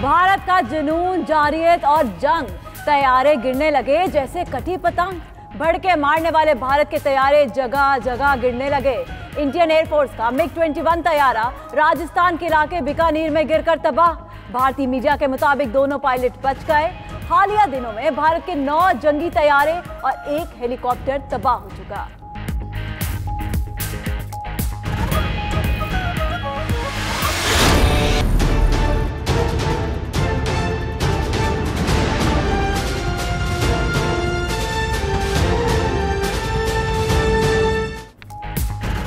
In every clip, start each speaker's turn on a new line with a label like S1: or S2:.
S1: भारत का जुनून, जारियत और जंग, तैयारे गिरने लगे जैसे कटी पतंग। भड़के मारने वाले भारत के तैयारे जगह जगह गिरने लगे। इंडियन एयरफोर्स का MiG-21 तैयारा राजस्थान के इलाके बीकानेर में गिरकर तबाह। भारतीय मीडिया के मुताबिक दोनों पायलट बच गए। हालिया दिनों में भारत के 9 जंगी तैयारे और 1 हेलीकॉप्टर तबाह हो चुका।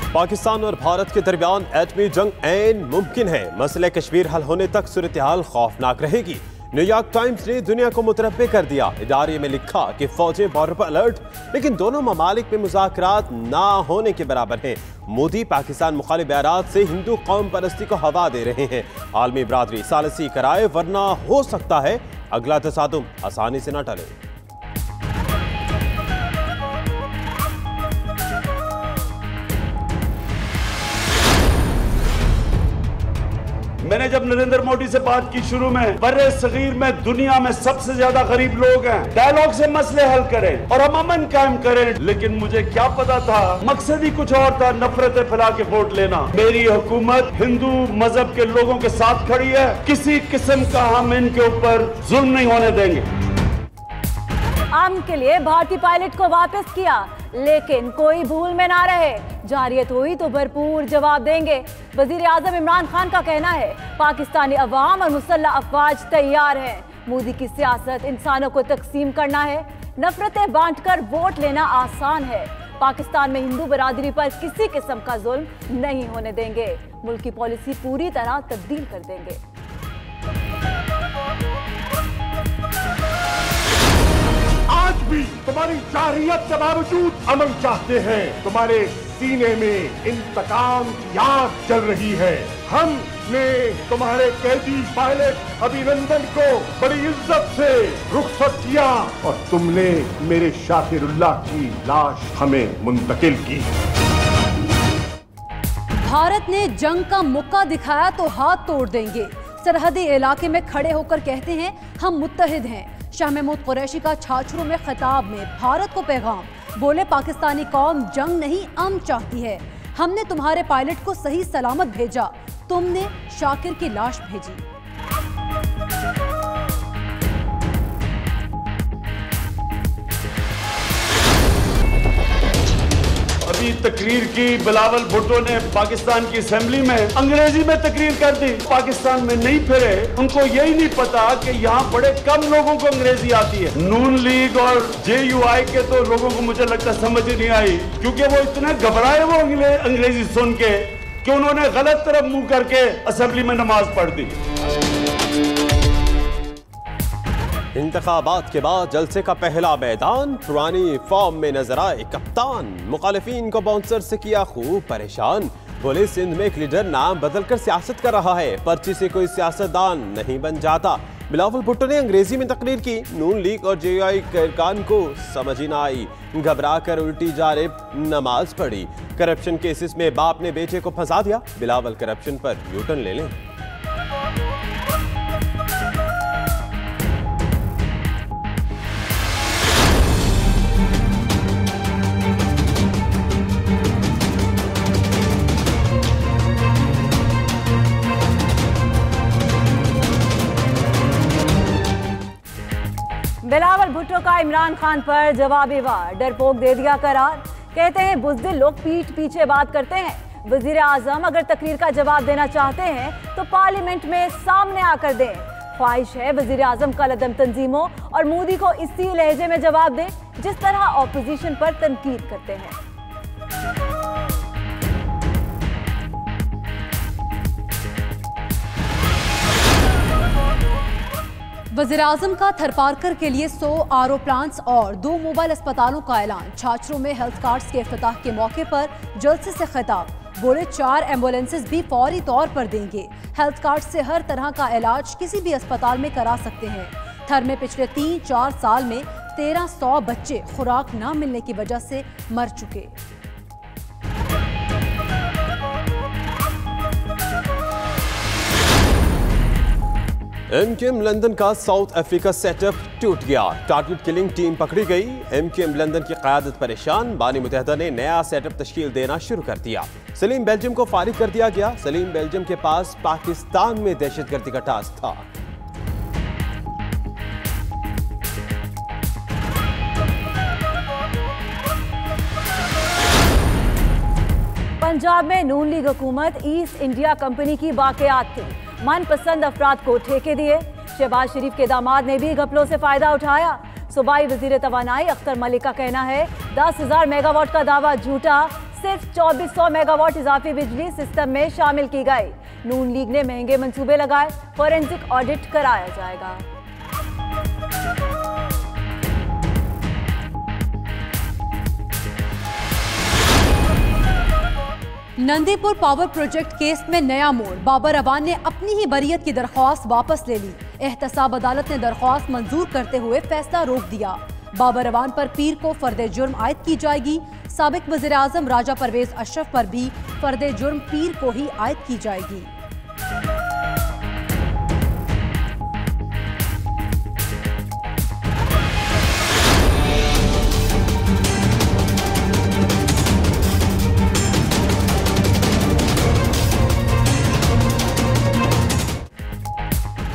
S2: पाकिस्तान और भारत के दरमियान एटमी जंग ऐन मुमकिन है। मसले कश्मीर हल होने तक सूरत-ए-हाल खौफनाक रहेगी। न्यूयॉर्क टाइम्स ने दुनिया को मुतरब्बे कर दिया। इदारे में लिखा कि फौजें बॉर्डर पर अलर्ट, लेकिन दोनों ममालिक में मुज़ाकरात ना होने के बराबर हैं। मोदी पाकिस्तान मुखालिफ बयानात से हिंदू कौम परस्ती को हवा दे रहे हैं। आलमी बरादरी सालसी कराए, वरना हो सकता है अगला तसादुम आसानी से न टले।
S3: मैंने जब नरेंद्र मोदी से बात की शुरू में, बर्रे सगीर में दुनिया में सबसे ज्यादा गरीब लोग हैं, डायलॉग से मसले हल करें और अमन कायम करें, लेकिन मुझे क्या पता था मकसद ही कुछ और था, नफरतें फैला के वोट लेना। मेरी हुकूमत हिंदू मजहब के लोगों के साथ खड़ी है। किसी किस्म का हम इनके ऊपर जुल्म नहीं होने देंगे।
S1: आम के लिए भारतीय पायलट को वापस किया, लेकिन कोई भूल में ना रहे। जारियत हुई तो भरपूर जवाब देंगे। वजीर आजम इमरान खान का कहना है पाकिस्तानी अवाम और मुसल्लह अफवाज तैयार हैं। मोदी की सियासत इंसानों को तकसीम करना है, नफरतें बांटकर वोट लेना आसान है। पाकिस्तान में हिंदू बरादरी पर किसी किस्म का जुल्म नहीं होने देंगे। मुल्क की पॉलिसी पूरी तरह तब्दील कर देंगे।
S4: आज भी तुम्हारी जाहिलियत के बावजूद अमन चाहते हैं। तुम्हारे सीने में इंतकाम की आग जल रही है। हमने तुम्हारे कैदी पायलट अभिनंदन को बड़ी इज्जत से रुखसत किया और तुमने मेरे शाकिरुल्लाह की लाश हमें मुंतकिल की।
S5: भारत ने जंग का मौका दिखाया तो हाथ तोड़ देंगे। सरहदी इलाके में खड़े होकर कहते हैं हम मुत्तहिद हैं। शाह महमूद कुरैशी का छाछरों में खिताब में भारत को पैगाम, बोले पाकिस्तानी कौम जंग नहीं अमन चाहती है। हमने तुम्हारे पायलट को सही सलामत भेजा, तुमने शाकिर की लाश भेजी।
S3: अभी तकरीर की बिलावल भुट्टो ने पाकिस्तान की असेंबली में अंग्रेजी में तकरीर कर दी। पाकिस्तान में नहीं फिरे, उनको यही नहीं पता कि यहाँ बड़े कम लोगों को अंग्रेजी आती है। नून लीग और JUI के तो लोगों को मुझे लगता समझ ही नहीं आई, क्योंकि वो इतने घबराए वो अंग्रेजी सुन के कि उन्होंने गलत तरफ मुंह करके असेंबली में नमाज पढ़ दी।
S2: इंतखाबात के बाद जलसे का पहला मैदान, पुरानी फॉर्म में नजर आए कप्तान। मुखालिफिन को बाउंसर से किया खूब परेशान, बोले सिंध में एक लीडर नाम बदलकर सियासत कर रहा है, पर्ची से कोई सियासतदान नहीं बन जाता। बिलावल भुट्टो ने अंग्रेजी में तकरीर की। नून लीग और JUI कारकुन को समझ ही ना आई, घबरा कर उल्टी जानिब नमाज पढ़ी। करप्शन केसेस में बाप ने बेटे को फंसा दिया, बिलावल करप्शन पर यूटर्न ले लें।
S1: बिलावल भुट्टो का इमरान खान पर जवाबी वार, डरपोक दे दिया करार। कहते हैं बुज़दिल लोग पीठ पीछे बात करते हैं। वजीर आजम अगर तकरीर का जवाब देना चाहते हैं तो पार्लियामेंट में सामने आकर दें। ख्वाहिश है वजीर आजम कलअदम तंजीमों और मोदी को इसी लहजे में जवाब दें जिस तरह ऑपोजिशन पर तनकीद करते हैं।
S5: वज़ीर-ए-आज़म का थरपारकर के लिए 100 RO प्लांट्स और 2 मोबाइल अस्पतालों का ऐलान। छाछरों में हेल्थ कार्ड्स के इफ्तिताह के मौके पर जलसे से खिताब, बोले 4 एम्बुलेंसेज भी फौरी तौर पर देंगे। हेल्थ कार्ड से हर तरह का इलाज किसी भी अस्पताल में करा सकते हैं। थर में पिछले 3-4 साल में 1300 बच्चे खुराक न मिलने की वजह से मर चुके।
S2: MQM लंदन का साउथ अफ्रीका सेटअप टूट गया। टारगेट किलिंग टीम पकड़ी गई। MQM लंदन की क़यादत परेशान। बानी मुत्तहिदा ने नया सेटअप तश्कील देना शुरू कर दिया। सलीम बेल्जियम को फारिग कर दिया गया। सलीम बेल्जियम के पास पाकिस्तान में दहशतगर्दी का टास्क था।
S1: पंजाब में नून लीग हुकूमत ईस्ट इंडिया कंपनी की बाक़ियात थी। मनपसंद अफराद को ठेके दिए। शहबाज शरीफ के दामाद ने भी घपलों से फायदा उठाया। सूबाई वजीर तवानाई अख्तर मलिक का कहना है 10,000 मेगावाट का दावा झूठा। सिर्फ 2400 मेगावाट इजाफी बिजली सिस्टम में शामिल की गई। नून लीग ने महंगे मंसूबे लगाए। फोरेंसिक ऑडिट कराया जाएगा।
S5: नंदीपुर पावर प्रोजेक्ट केस में नया मोड़। बाबर अवान ने अपनी ही बरियत की दरख्वास्त वापस ले ली। एहतसाब अदालत ने दरख्वास्त मंजूर करते हुए फैसला रोक दिया। बाबर अवान पर पीर को फर्द जुर्म आयद की जाएगी। साबिक वज़ीर आज़म राजा परवेज अशरफ पर भी फर्द जुर्म पीर को ही आयद की जाएगी।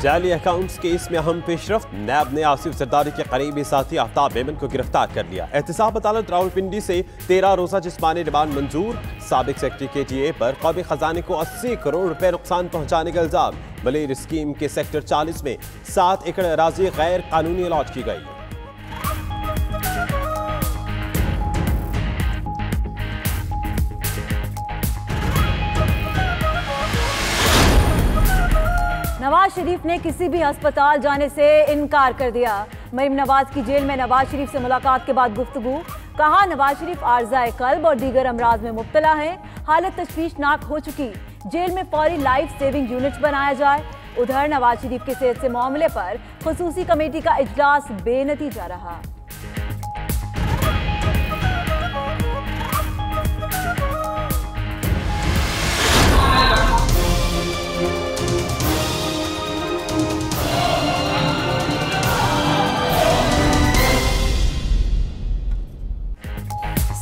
S2: जाली अकाउंट्स केस में अहम पेशरफ्त। नैब ने आसिफ जरदारी के करीबी साथी आफ्ताब मेमन को गिरफ्तार कर लिया। एहतसाब अदालत रावलपिंडी से 13 रोजा जिस्मानी रिमांड मंजूर। साबिक सेक्रेटरी KTA पर कौमी खजाने को 80 करोड़ रुपए नुकसान पहुंचाने का इल्जाम। मलेर स्कीम के सेक्टर 40 में 7 एकड़ अराजी गैर कानूनी अलॉट की गई।
S1: नवाज शरीफ ने किसी भी अस्पताल जाने से इनकार कर दिया। मरीम नवाज की जेल में नवाज शरीफ से मुलाकात के बाद गुफ्तगू। कहा नवाज शरीफ आर्ज़ाए कल्ब और दीगर अमराज में मुब्तला हैं। हालत तशवीशनाक हो चुकी। जेल में फौरी लाइफ सेविंग यूनिट्स बनाया जाए। उधर नवाज शरीफ की सेहत से मामले पर खुसूसी कमेटी का इजलास बेनतीजा रहा।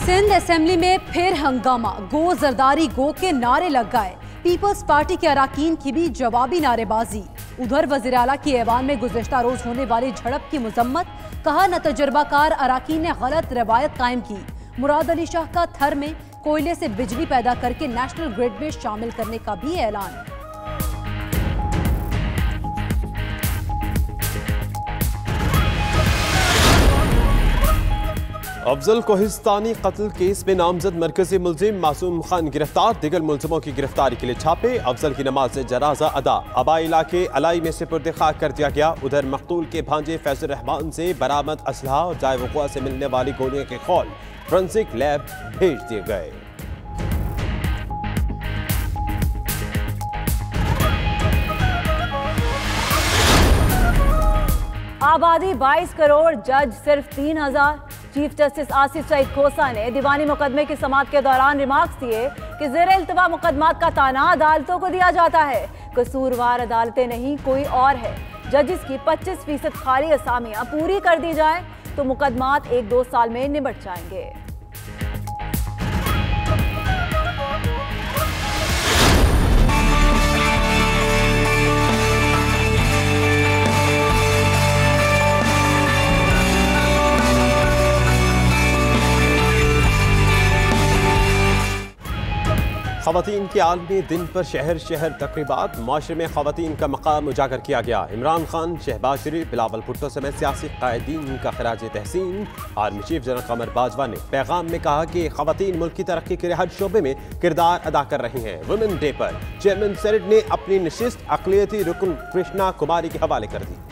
S5: सिंध असेंबली में फिर हंगामा। गो जरदारी गो के नारे लग गए। पीपल्स पार्टी के अराकीन की भी जवाबी नारेबाजी। उधर वज़ीर आला की ऐवान में गुज़िश्ता रोज होने वाली झड़प की मजम्मत। कहा न तजर्बाकार अराकीन ने गलत रवायत कायम की। मुराद अली शाह का थर में कोयले से बिजली पैदा करके नेशनल ग्रिड में शामिल करने का भी ऐलान।
S2: अफजल कोहिस्तानी कत्ल केस में नामजद मरकजी मुलजिम मासूम खान गिरफ्तार। दिगर मुलजिमों की गिरफ्तारी के लिए छापे। अफजल की नमाज से जनाजा अदा। आबाई इलाके अलाई में सुपुर्द खाक कर दिया गया। उधर मकतूल के भांजे फैजुर रहमान से बरामद असलहा और जाए वक़ुआ से मिलने वाली गोलियों के खौल फोरेंसिक लैब भेज दिए गए।
S1: आबादी 22 करोड़, जज सिर्फ 3,000। चीफ जस्टिस आसिफ सईद खोसा ने दीवानी मुकदमे की समाअत के दौरान रिमार्क्स दिए कि ज़ेर इल्तवा मुकदमात का ताना अदालतों को दिया जाता है। कसूरवार अदालतें नहीं कोई और है। जजिस की 25% खाली असामियां पूरी कर दी जाए तो मुकदमात 1-2 साल में निबट जाएंगे।
S2: ख़वातीन के आलमी दिन पर शहर शहर तकरीबात। माशरे में ख़वातीन का मकाम उजागर किया गया। इमरान खान, शहबाज शरीफ, बिलावल भुट्टो समेत सियासी कायदीन का खराज तहसीन। आर्मी चीफ जनरल कमर बाजवा ने पैगाम में कहा कि ख़वातीन मुल्क की तरक्की के हर शोबे में किरदार अदा कर रही हैं। वुमेन डे पर चेयरमैन सेनेट ने अपनी नशिस्त अक़लियती रुकन कृष्णा कुमारी के हवाले कर दी।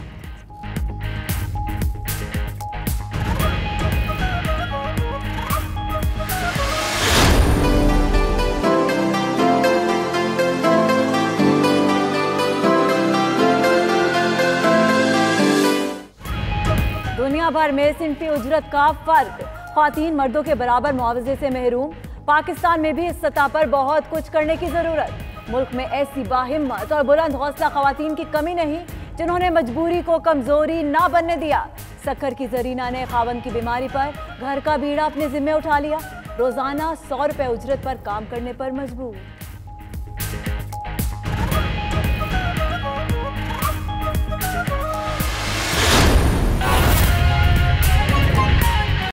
S1: दुनिया भर में सिनफी उजरत का फर्क। ख्वातीन मर्दों के बराबर मुआवजे से महरूम। पाकिस्तान में भी इस सतह पर बहुत कुछ करने की जरूरत। मुल्क में ऐसी बाहिम्मत और बुलंद हौसला ख्वातीन की कमी नहीं जिन्होंने मजबूरी को कमजोरी ना बनने दिया। सक्कर की जरीना ने खावन की बीमारी पर घर का बीड़ा अपने जिम्मे उठा लिया। रोजाना 100 रुपए उजरत पर काम करने पर मजबूर।